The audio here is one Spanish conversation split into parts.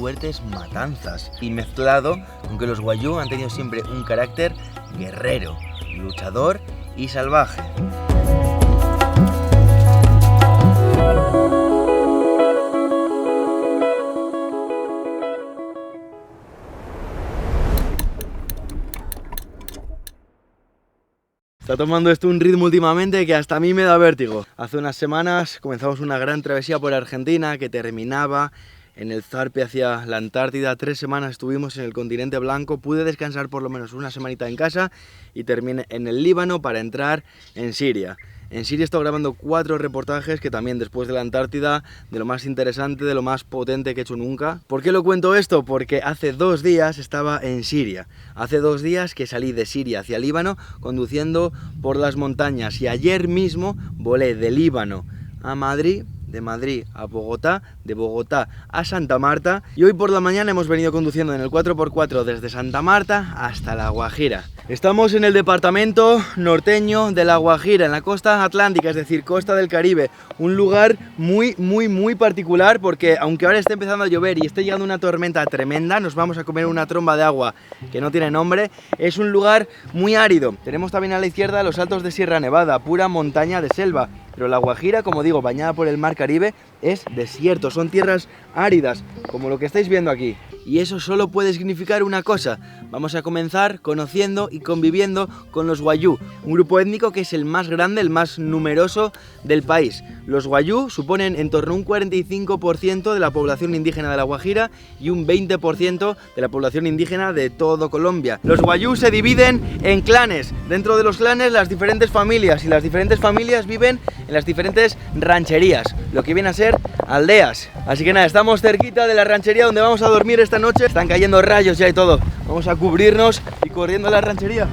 fuertes matanzas. Y mezclado con que los wayuu han tenido siempre un carácter guerrero, luchador y salvaje. Está tomando esto un ritmo últimamente que hasta a mí me da vértigo. Hace unas semanas comenzamos una gran travesía por Argentina que terminaba en el zarpe hacia la Antártida. 3 semanas estuvimos en el continente blanco, pude descansar por lo menos una semanita en casa y terminé en el Líbano para entrar en Siria. En Siria he estado grabando 4 reportajes que también después de la Antártida, de lo más interesante, de lo más potente que he hecho nunca. ¿Por qué lo cuento esto? Porque hace 2 días estaba en Siria. Hace 2 días que salí de Siria hacia Líbano conduciendo por las montañas y ayer mismo volé de Líbano a Madrid, de Madrid a Bogotá, de Bogotá a Santa Marta y hoy por la mañana hemos venido conduciendo en el 4x4 desde Santa Marta hasta La Guajira. Estamos en el departamento norteño de La Guajira, en la costa atlántica, es decir, costa del Caribe. Un lugar muy particular porque aunque ahora esté empezando a llover y esté llegando una tormenta tremenda, nos vamos a comer una tromba de agua que no tiene nombre. Es un lugar muy árido. Tenemos también a la izquierda los altos de Sierra Nevada, pura montaña de selva. Pero La Guajira, como digo, bañada por el mar Caribe, es desierto, son tierras áridas, como lo que estáis viendo aquí. Y eso solo puede significar una cosa: vamos a comenzar conociendo y conviviendo con los wayuu, un grupo étnico que es el más grande, el más numeroso del país. Los wayuu suponen en torno a un 45% de la población indígena de La Guajira y un 20% de la población indígena de todo Colombia. Los wayuu se dividen en clanes, dentro de los clanes las diferentes familias, y las diferentes familias viven en las diferentes rancherías, lo que viene a ser aldeas. Así que nada, estamos cerquita de la ranchería donde vamos a dormir esta noche. Están cayendo rayos ya y todo. Vamos a cubrirnos y corriendo a la ranchería.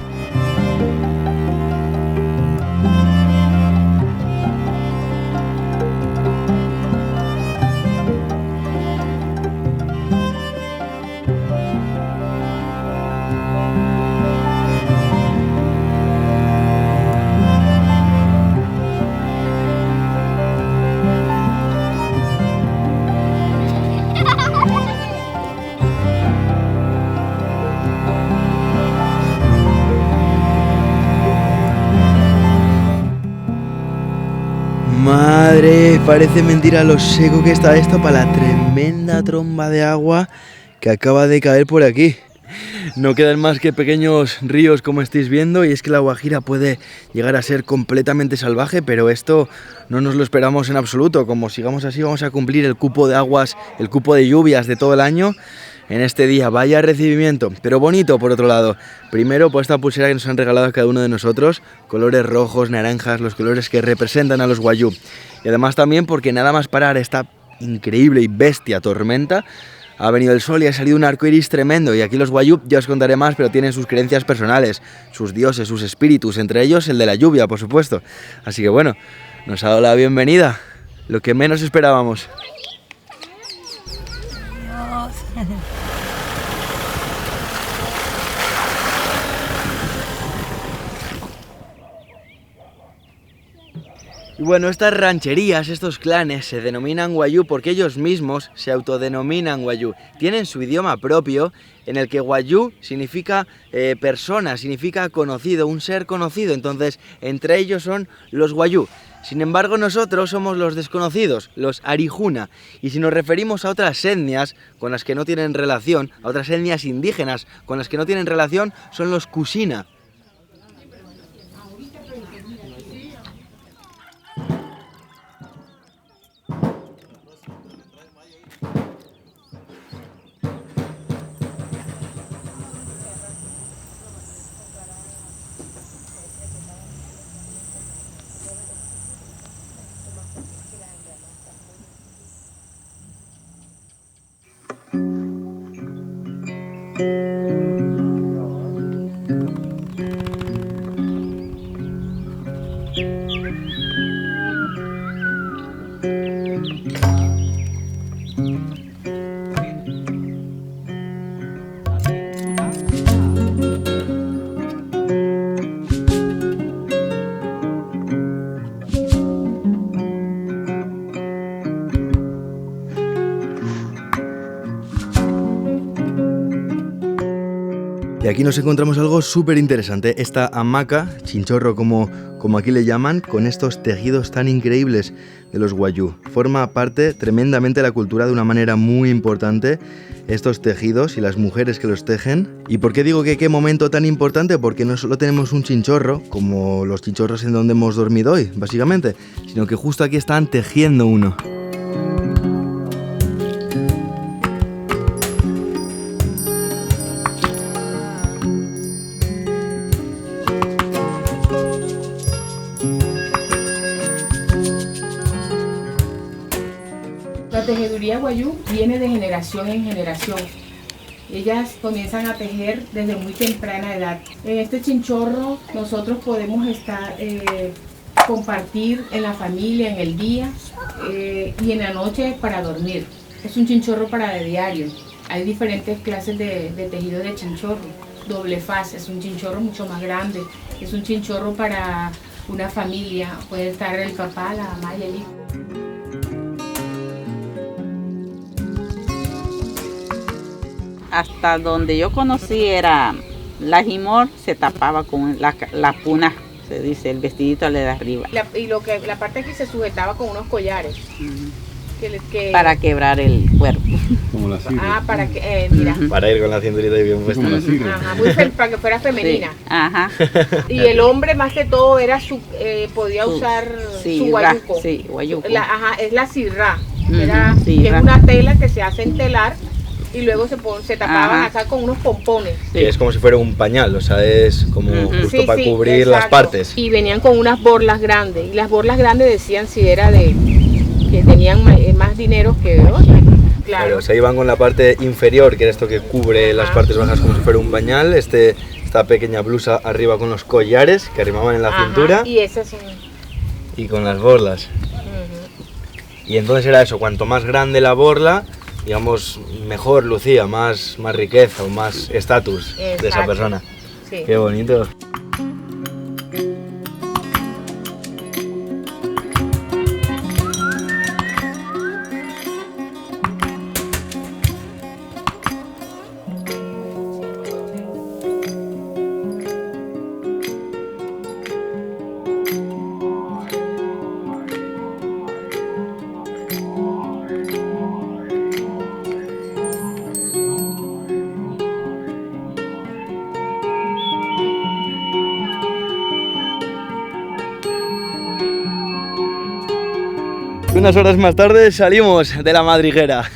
Madre, parece mentira lo seco que está esto para la tremenda tromba de agua que acaba de caer por aquí. No quedan más que pequeños ríos como estáis viendo, y es que La Guajira puede llegar a ser completamente salvaje, pero esto no nos lo esperamos en absoluto. Como sigamos así vamos a cumplir el cupo de aguas, el cupo de lluvias de todo el año en este día. Vaya recibimiento, pero bonito por otro lado. Primero por esta pulsera que nos han regalado a cada uno de nosotros, colores rojos, naranjas, los colores que representan a los wayuu. Y además también porque nada más parar esta increíble y bestia tormenta, ha venido el sol y ha salido un arco iris tremendo. Y aquí los wayuu, ya os contaré más, pero tienen sus creencias personales, sus dioses, sus espíritus, entre ellos el de la lluvia, por supuesto. Así que bueno, nos ha dado la bienvenida, lo que menos esperábamos. Y bueno, estas rancherías, estos clanes se denominan wayuu porque ellos mismos se autodenominan wayuu. Tienen su idioma propio en el que wayuu significa persona, significa conocido, un ser conocido. Entonces, entre ellos son los wayuu. Sin embargo, nosotros somos los desconocidos, los arijuna. Y si nos referimos a otras etnias con las que no tienen relación, a otras etnias indígenas con las que no tienen relación, son los kushina. aquí nos encontramos algo súper interesante, esta hamaca, chinchorro como aquí le llaman, con estos tejidos tan increíbles de los wayuu. Forma parte tremendamente de la cultura de una manera muy importante estos tejidos y las mujeres que los tejen. ¿Y por qué digo que qué momento tan importante? Porque no solo tenemos un chinchorro, como los chinchorros en donde hemos dormido hoy, básicamente, sino que justo aquí están tejiendo uno. La tejeduría wayuu viene de generación en generación. Ellas comienzan a tejer desde muy temprana edad. En este chinchorro nosotros podemos compartir en la familia, en el día y en la noche para dormir. Es un chinchorro para de diario. Hay diferentes clases de tejido de chinchorro. Doble faz, es un chinchorro mucho más grande. Es un chinchorro para una familia. Puede estar el papá, la mamá y el hijo. Hasta donde yo conocí era la jimor, se tapaba con la puna, se dice, el vestidito de arriba. La parte que se sujetaba con unos collares. Para quebrar el cuerpo. Como la sirra. Ah, para que, mira. Para ir con la cinturita bien puesta. Como la sirra. Ajá, para que fuera femenina. Sí. Ajá. Y el hombre más que todo era podía usar su guayuco. Sí, guayuco. Es la sirra. Sirra. Que es una tela que se hace en telar y luego se tapaban acá con unos pompones. Que es como si fuera un pañal, o sea, es como justo para cubrir exacto. las partes. Y venían con unas borlas grandes. Y las borlas grandes decían si era que tenían más dinero que otras. Claro. O sea, iban con la parte inferior, que era esto que cubre las partes bajas como si fuera un pañal, esta pequeña blusa arriba con los collares que arrimaban en la cintura. Y esas son... Y con las borlas. Y entonces era eso, cuanto más grande la borla, digamos, mejor lucía, más riqueza o más estatus de esa persona. Sí. Qué bonito. Unas horas más tarde salimos de la madriguera.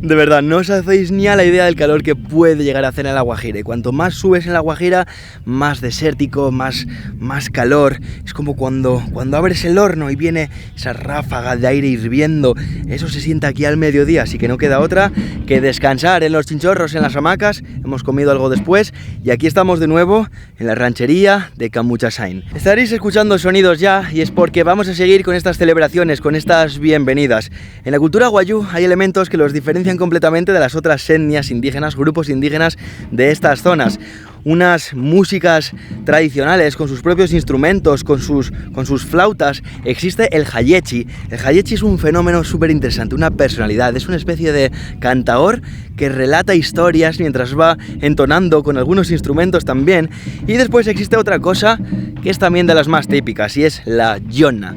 De verdad, no os hacéis ni a la idea del calor que puede llegar a hacer en La Guajira. Y cuanto más subes en La Guajira, más desértico, más calor. Es como cuando abres el horno y viene esa ráfaga de aire hirviendo. Eso se siente aquí al mediodía, así que no queda otra que descansar en los chinchorros, en las hamacas. Hemos comido algo después y aquí estamos de nuevo en la ranchería de Camuchasain. Estaréis escuchando sonidos ya y es porque vamos a seguir con estas celebraciones, con estas bienvenidas. En la cultura wayuu hay elementos que los diferencian completamente de las otras etnias indígenas, grupos indígenas de estas zonas. Unas músicas tradicionales con sus propios instrumentos, con sus flautas. Existe el hayechi. El hayechi es un fenómeno súper interesante, una personalidad. Es una especie de cantaor que relata historias mientras va entonando con algunos instrumentos también. Y después existe otra cosa que es también de las más típicas y es la yona.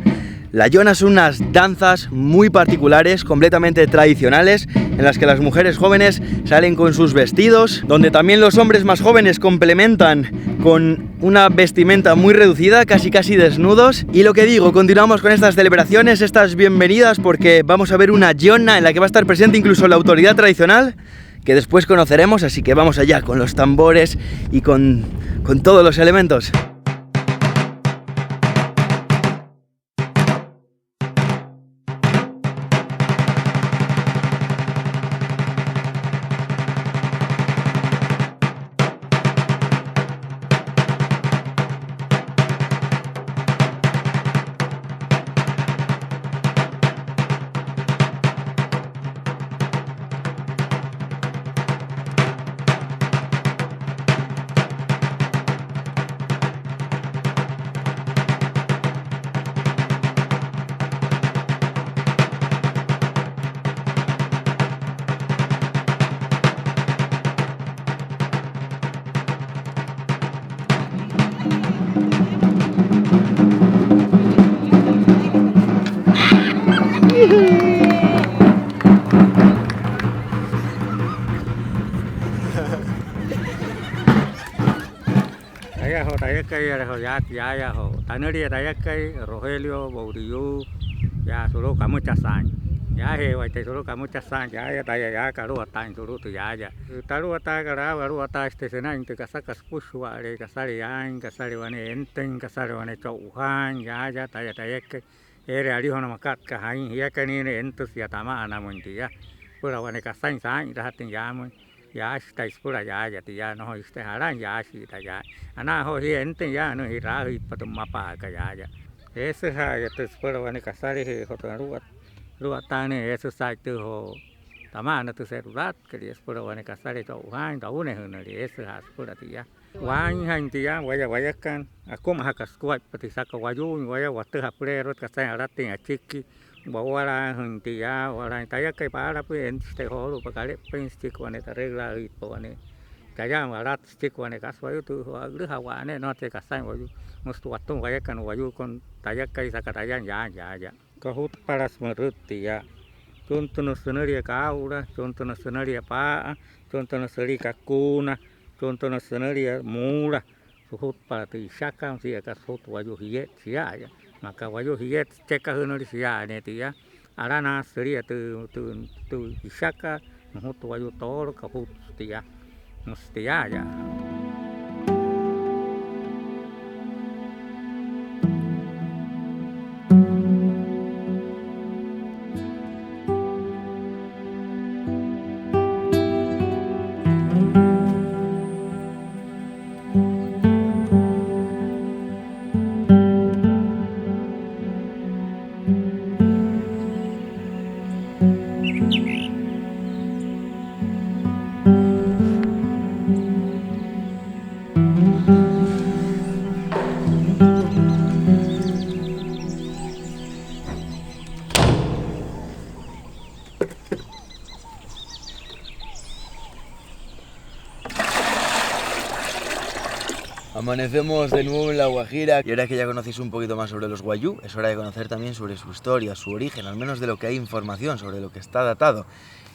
La yona son unas danzas muy particulares, completamente tradicionales, en las que las mujeres jóvenes salen con sus vestidos, donde también los hombres más jóvenes complementan con una vestimenta muy reducida, casi desnudos. Y lo que digo, continuamos con estas celebraciones, estas bienvenidas, porque vamos a ver una yona en la que va a estar presente incluso la autoridad tradicional, que después conoceremos, así que vamos allá con los tambores y con todos los elementos. Tayakay, ya, Tanaria, Tayakay, Rogelio, Bouriou, ya, solo muchas años. Ya, solo muchas años, ya, Tayaya, Caruata, solo ya. Taruata, Caruata, Sena, Casakas Pushua, Casarian, Casariwane, Enten, Casariwane, Chauhan, ya, Tayakay, Ere Arihona Macatka, Hain, Yakanine, Entus, Yatama, Anamuntia, Pura Wanekasan, Ratin Yaman. Ya estáis por allá, ya no estés harán ya así allá. Ana gente ya no irá y para tomar para allá. Ese es ya te espero van a casar y joder ruatane ese site ho tamana tu celular que es por van a casar y todo han da una en el ese es por allá. Wan han tía vaya kan aku mah kaskuat pati saka wayu vaya wate hapre rot kasai aratin a chiki bahwa hentia orang taya kai para pues este holo pakale prince kwane regla y pone kaya marat stick kwane kaswayu tu agru hawane no te kasai wayu mustu watung vaya kan wayu kon taya kai sakatayan ya kahut para semerut ya contoh nasionalia kaura contoh nasionalia pa contoh nasionalia kakuna contoh nasionalia mura suhut para ti syakam si kasut wayu hiet sia ya maka wayu hiet ceka hunuri sia netia arana seria tu isaka muhut wayu toro kahut tia mustia ya. Amanecemos de nuevo en La Guajira y ahora que ya conocéis un poquito más sobre los wayuu, es hora de conocer también sobre su historia, su origen, al menos de lo que hay información, sobre lo que está datado.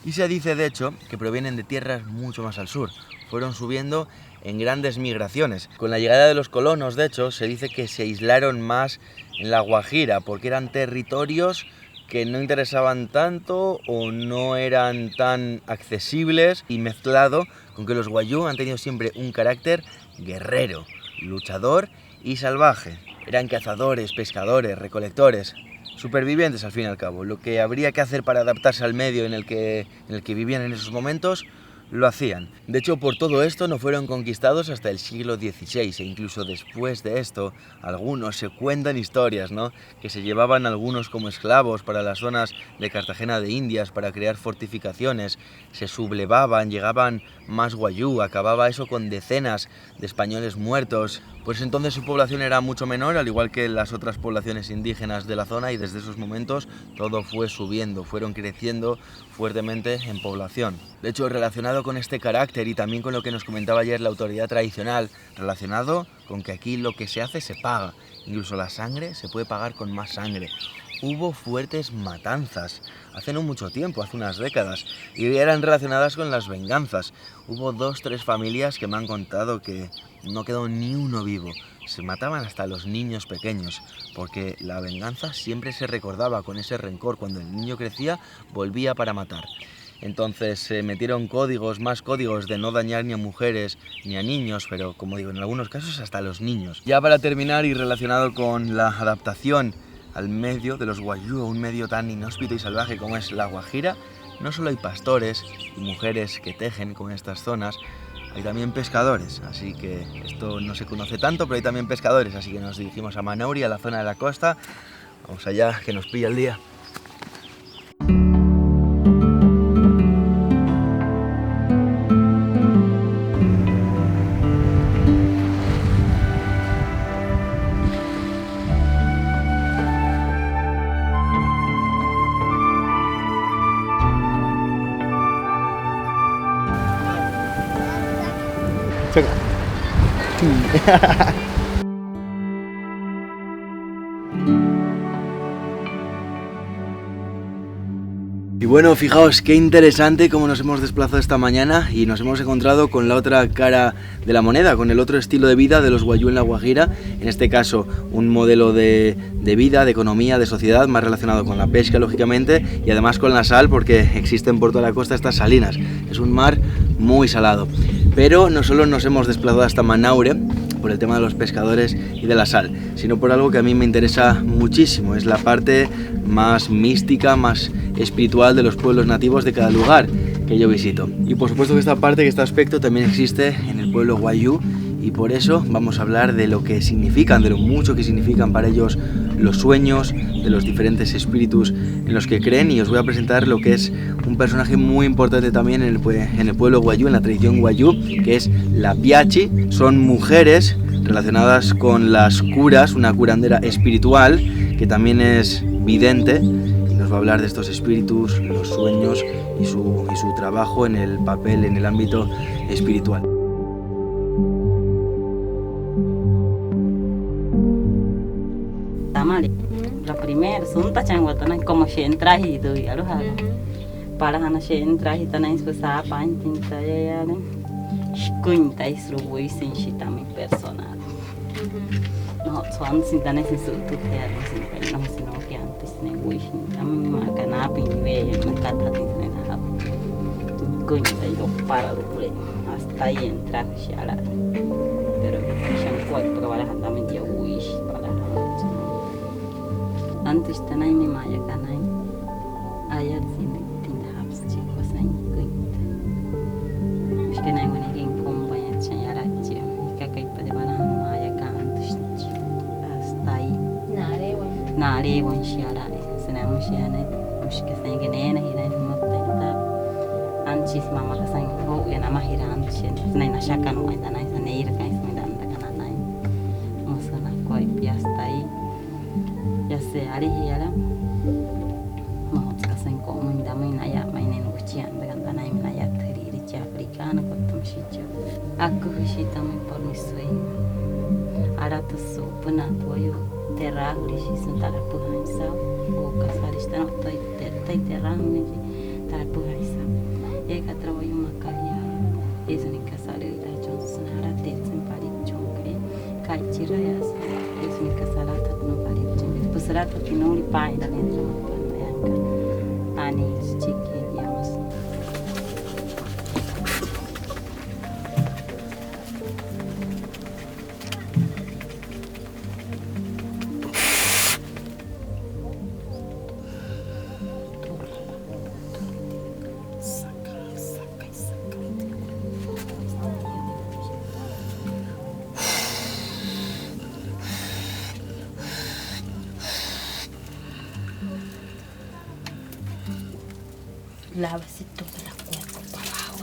Y se dice, de hecho, que provienen de tierras mucho más al sur. Fueron subiendo en grandes migraciones. Con la llegada de los colonos, de hecho, se dice que se aislaron más en La Guajira porque eran territorios que no interesaban tanto o no eran tan accesibles, y mezclado con que los wayuu han tenido siempre un carácter guerrero, luchador y salvaje. Eran cazadores, pescadores, recolectores, supervivientes al fin y al cabo. Lo que habría que hacer para adaptarse al medio en el que vivían en esos momentos, lo hacían. De hecho, por todo esto no fueron conquistados hasta el siglo XVI, e incluso después de esto, algunos se cuentan historias, ¿no?, que se llevaban algunos como esclavos para las zonas de Cartagena de Indias para crear fortificaciones, se sublevaban, llegaban más wayuu, acababa eso con decenas de españoles muertos. Pues entonces su población era mucho menor, al igual que las otras poblaciones indígenas de la zona, y desde esos momentos todo fue subiendo, fueron creciendo fuertemente en población. De hecho, relacionado con este carácter y también con lo que nos comentaba ayer la autoridad tradicional, relacionado con que aquí lo que se hace se paga, incluso la sangre se puede pagar con más sangre. Hubo fuertes matanzas hace no mucho tiempo, hace unas décadas, y eran relacionadas con las venganzas. Hubo 2 o 3 familias que me han contado que no quedó ni uno vivo. Se mataban hasta los niños pequeños, porque la venganza siempre se recordaba con ese rencor. Cuando el niño crecía, volvía para matar. Entonces se metieron más códigos de no dañar ni a mujeres ni a niños, pero como digo, en algunos casos hasta a los niños. Ya para terminar, y relacionado con la adaptación al medio de los wayuu, un medio tan inhóspito y salvaje como es La Guajira, no solo hay pastores y mujeres que tejen con estas zonas, hay también pescadores, así que esto no se conoce tanto, pero hay también pescadores, así que nos dirigimos a Manauri, a la zona de la costa. Vamos allá, que nos pilla el día. Y bueno, fijaos qué interesante cómo nos hemos desplazado esta mañana y nos hemos encontrado con la otra cara de la moneda, con el otro estilo de vida de los wayuu en La Guajira. En este caso, un modelo de vida, de economía, de sociedad, más relacionado con la pesca, lógicamente, y además con la sal, porque existen por toda la costa estas salinas. Es un mar muy salado. Pero no solo nos hemos desplazado hasta Manaure por el tema de los pescadores y de la sal, sino por algo que a mí me interesa muchísimo. Es la parte más mística, más espiritual de los pueblos nativos de cada lugar que yo visito. Y por supuesto que esta parte, que este aspecto también existe en el pueblo wayuu, y por eso vamos a hablar de lo que significan, de lo mucho que significan para ellos los sueños, de los diferentes espíritus en los que creen, y os voy a presentar lo que es un personaje muy importante también en el pueblo wayuu, en la tradición wayuu, que es la piachi. Son mujeres relacionadas con las curas, una curandera espiritual que también es vidente, y nos va a hablar de estos espíritus, los sueños y su trabajo en el papel, en el ámbito espiritual. La primera, son tachanguatanas como si entras y doy a los hago. Para no se entras y tan espesada para intentar ya cuenta y su voy sin chita mi personal. No son sin tan ese su tu que sin pena sino que antes ni voy sin a mi marca na pinve me cata tiene nada. Cuenta y lo para doble hasta ahí entrar ya la. Pero ya cuatro para andar media wish para antes tanay mi maya kanay ayat sini tinda habs chicos ay kuita es que nay wani ring pomba ya chanya rachi ka kai pa de bana maya kan antes hasta ahí nare wan shiara sana mushiana mushke sai que nena hira ni motta antes mama ka sai ho ya na mahira antes nay na shaka no ainda nay sana ir kai sai dan da kana nay musana koi pi hasta ahí ya sé, hari hiara mau kasan ko mun da mai na ya mai ne ucian dengan tanah mai na ya teri rica africana ko tum shijo aku hishita mai permisui ara tu so puna toyo terra rishi sentara puhan sa o kasarista no toi terra ne tara puhan sa e ka trabalho makalia es ni kasale da johnson ara te sempari chokre kai chira ya es ni kasala ta no pari Serata pinuli pai da dentro ma ani chiqui digamos. Lávase toda la cuerpo para abajo.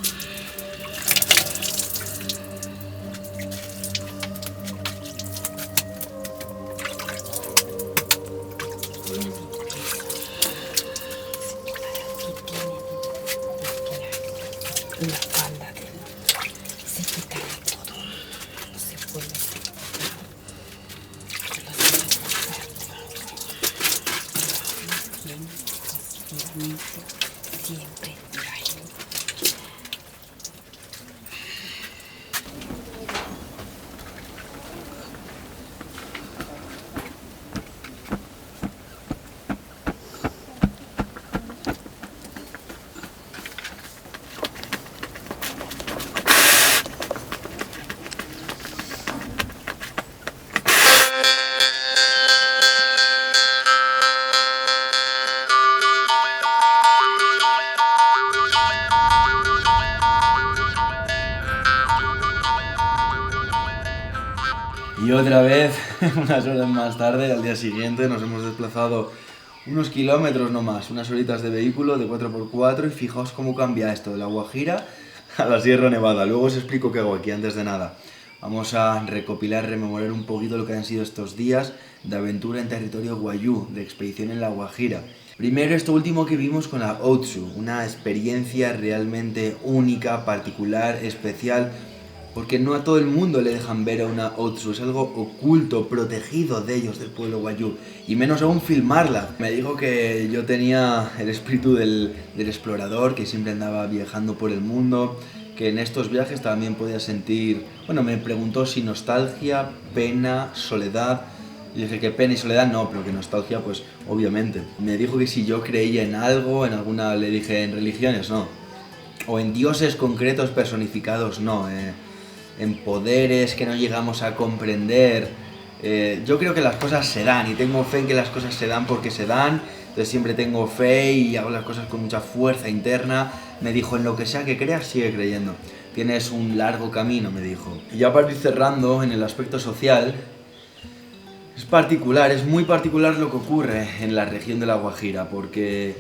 La falda de él se quitará todo, no se puede siempre trae. Y otra vez, unas horas más tarde, al día siguiente, nos hemos desplazado unos kilómetros no más, unas horitas de vehículo de 4x4, y fijaos cómo cambia esto de La Guajira a la Sierra Nevada. Luego os explico qué hago aquí. Antes de nada, vamos a recopilar, rememorar un poquito lo que han sido estos días de aventura en territorio wayuu, de expedición en La Guajira. Primero, esto último que vimos con la Otsu, una experiencia realmente única, particular, especial, porque no a todo el mundo le dejan ver a una Otsu, es algo oculto, protegido de ellos, del pueblo wayuu, y menos aún filmarla. Me dijo que yo tenía el espíritu del explorador, que siempre andaba viajando por el mundo, que en estos viajes también podía sentir, bueno, me preguntó si nostalgia, pena, soledad. Y dije que pena y soledad no, pero que nostalgia, pues obviamente. Me dijo que si yo creía en algo, en alguna, le dije en religiones, no. O en dioses concretos personificados, no. En poderes que no llegamos a comprender. Yo creo que las cosas se dan y tengo fe en que las cosas se dan porque se dan. Entonces siempre tengo fe y hago las cosas con mucha fuerza interna. Me dijo, en lo que sea que creas, sigue creyendo. Tienes un largo camino, me dijo. Y ya para ir cerrando, en el aspecto social, es particular, es muy particular lo que ocurre en la región de La Guajira, porque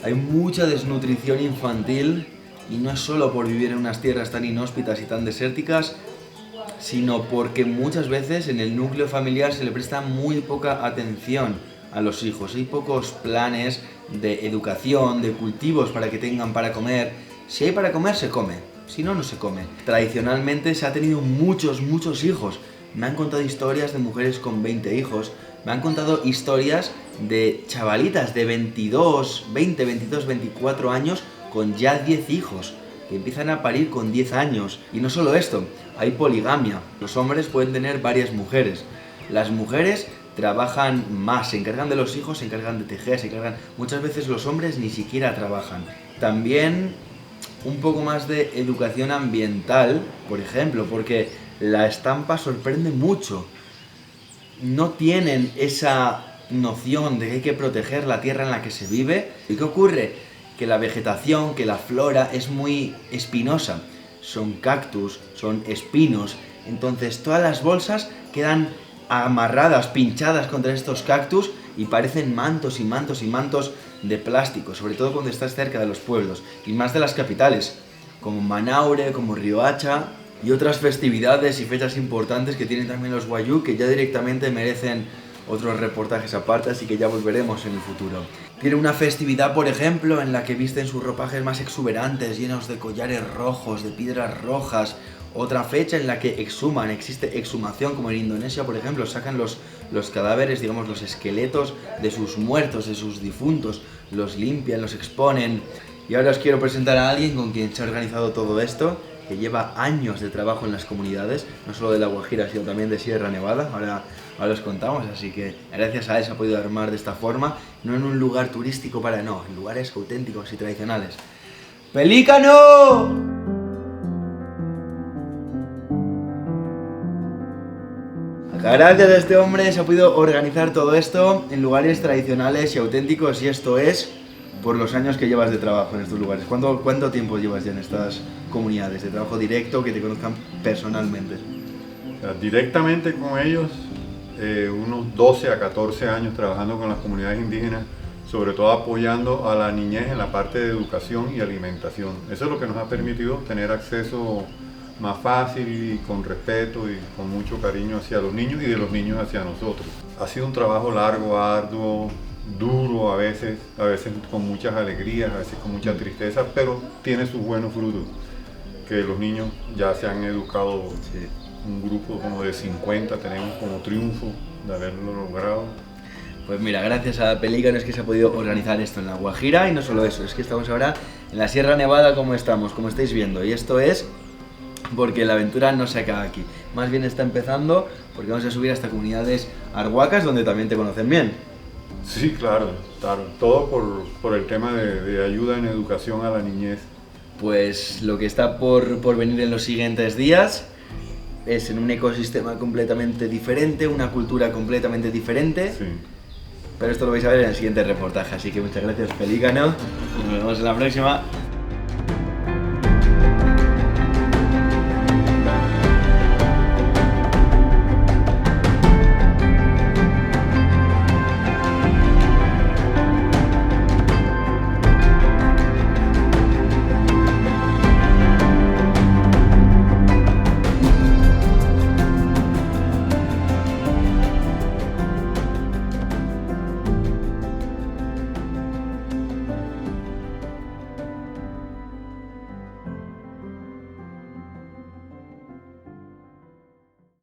hay mucha desnutrición infantil, y no es solo por vivir en unas tierras tan inhóspitas y tan desérticas, sino porque muchas veces en el núcleo familiar se le presta muy poca atención a los hijos. Hay pocos planes de educación, de cultivos para que tengan para comer. Si hay para comer, se come. Si no, no se come. Tradicionalmente se ha tenido muchos hijos. Me han contado historias de mujeres con 20 hijos. Me han contado historias de chavalitas de 22, 24 años con ya 10 hijos, que empiezan a parir con 10 años. Y no solo esto, hay poligamia. Los hombres pueden tener varias mujeres. Las mujeres trabajan más, se encargan de los hijos, se encargan de tejer, se encargan... Muchas veces los hombres ni siquiera trabajan. También un poco más de educación ambiental, por ejemplo, porque la estampa sorprende mucho. No tienen esa noción de que hay que proteger la tierra en la que se vive. ¿Y qué ocurre? Que la vegetación, que la flora es muy espinosa. Son cactus, son espinos. Entonces todas las bolsas quedan amarradas, pinchadas contra estos cactus y parecen mantos y mantos y mantos de plástico, sobre todo cuando estás cerca de los pueblos y más de las capitales, como Manaure, como Riohacha y otras festividades y fechas importantes que tienen también los wayuu, que ya directamente merecen otros reportajes aparte, así que ya volveremos en el futuro. Tiene una festividad, por ejemplo, en la que visten sus ropajes más exuberantes, llenos de collares rojos, de piedras rojas. Otra fecha en la que exhuman, existe exhumación, como en Indonesia, por ejemplo, sacan los cadáveres, digamos, los esqueletos de sus muertos, de sus difuntos, los limpian, los exponen. Y ahora os quiero presentar a alguien con quien se ha organizado todo esto, que lleva años de trabajo en las comunidades, no solo de La Guajira, sino también de Sierra Nevada. Ahora os contamos, así que gracias a él se ha podido armar de esta forma, no en un lugar turístico en lugares auténticos y tradicionales. ¡Pelícano! Gracias a este hombre se ha podido organizar todo esto en lugares tradicionales y auténticos, y esto es por los años que llevas de trabajo en estos lugares. ¿Cuánto tiempo llevas ya en estas comunidades de trabajo directo, que te conozcan personalmente? Directamente con ellos, unos 12 a 14 años trabajando con las comunidades indígenas, sobre todo apoyando a la niñez en la parte de educación y alimentación. Eso es lo que nos ha permitido tener acceso más fácil y con respeto y con mucho cariño hacia los niños y de los niños hacia nosotros. Ha sido un trabajo largo, arduo, duro a veces con muchas alegrías, a veces con mucha tristeza, pero tiene sus buenos frutos, que los niños ya se han educado, un grupo como de 50 tenemos como triunfo de haberlo logrado. Pues mira, gracias a Pelícano es que se ha podido organizar esto en La Guajira, y no solo eso, es que estamos ahora en la Sierra Nevada como estáis viendo, y esto es porque la aventura no se acaba aquí, más bien está empezando, porque vamos a subir hasta comunidades arhuacas donde también te conocen bien. Sí, claro, todo por el tema de ayuda en educación a la niñez. Pues lo que está por venir en los siguientes días es en un ecosistema completamente diferente, una cultura completamente diferente. Sí. Pero esto lo vais a ver en el siguiente reportaje, así que muchas gracias, Pelícano, y nos vemos en la próxima.